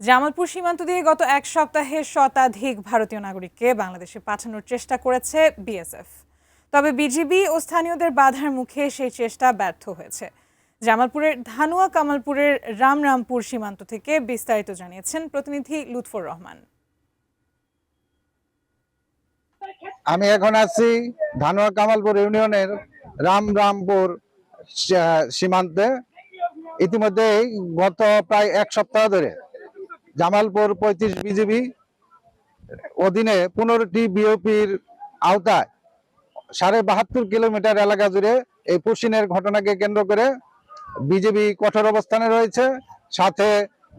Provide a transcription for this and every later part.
জামালপুর সীমান্ত দিয়ে গত এক সপ্তাহে শতাধিক ভারতীয় নাগরিককে বাংলাদেশে পাঠানোর চেষ্টা করেছে বিএসএফ। তবে বিজিবি ও স্থানীয়দের বাধার মুখে সেই চেষ্টা ব্যর্থ হয়েছে। জামালপুরের ধানুয়া কামালপুরের রামরামপুর সীমান্ত থেকে বিস্তারিত জানিয়েছেন প্রতিনিধি লুৎফর রহমান। আমি এখন আছি ধানুয়া কামালপুর ইউনিয়নের রামরামপুর সীমান্তে। ইতিমধ্যে গত প্রায় এক সপ্তাহ ধরে জামালপুর 35 বিজিবি অধীনে 15টি বিওপির আওতায় 72.5 কিলোমিটার এলাকা জুড়ে এই পুশিনের ঘটনাকে কেন্দ্র করে বিজিবি কঠোর অবস্থানে রয়েছে। সাথে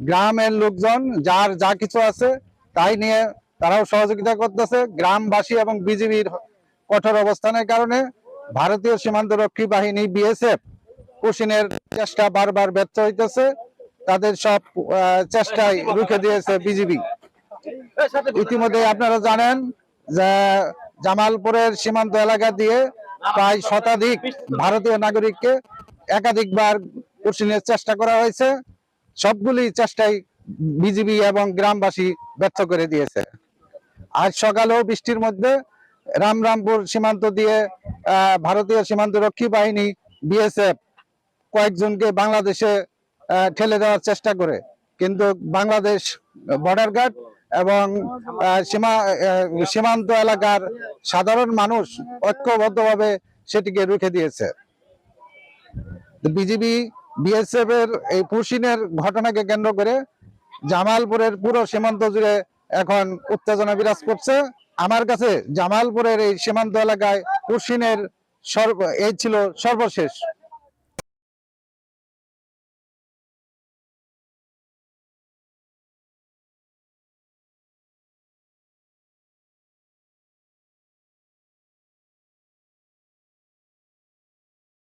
গ্রামের লোকজন যার যা কিছু আছে তাই নিয়ে তারাও সহযোগিতা করতেছে। গ্রামবাসী এবং বিজিবির কঠোর অবস্থানের কারণে ভারতীয় সীমান্তরক্ষী বাহিনী বিএসএফ পুশিনের চেষ্টা বারবার ব্যর্থ হইতেছে। তাদের সব চেষ্টাই রুখে দিয়েছে বিজিবি। ইতিমধ্যে আপনারা জানেন যে জামালপুরের সীমান্ত এলাকা দিয়ে প্রায় শতাধিক ভারতীয় নাগরিককে একাধিকবার পুশিনের চেষ্টা করা হয়েছে। সবগুলি চেষ্টাই বিজিবি এবং গ্রামবাসী ব্যর্থ করে দিয়েছে। আজ সকালেও বৃষ্টির মধ্যে রামরামপুর সীমান্ত দিয়ে ভারতীয় সীমান্তরক্ষী বাহিনী বিএসএফ কয়েকজনকে বাংলাদেশে ঠেলে দেওয়ার চেষ্টা করে, কিন্তু বাংলাদেশ বর্ডার গার্ড এবং সীমান্ত এলাকার সাধারণ মানুষ ঐক্যবদ্ধভাবে সেটিকে রুখে দিয়েছে। বিজিবি বিএসএফ এর এই পুশিনের ঘটনাকে কেন্দ্র করে জামালপুরের পুরো সীমান্ত জুড়ে এখন উত্তেজনা বিরাজ করছে। আমার কাছে জামালপুরের এই সীমান্ত এলাকায় পুশিনের এই ছিল সর্বশেষ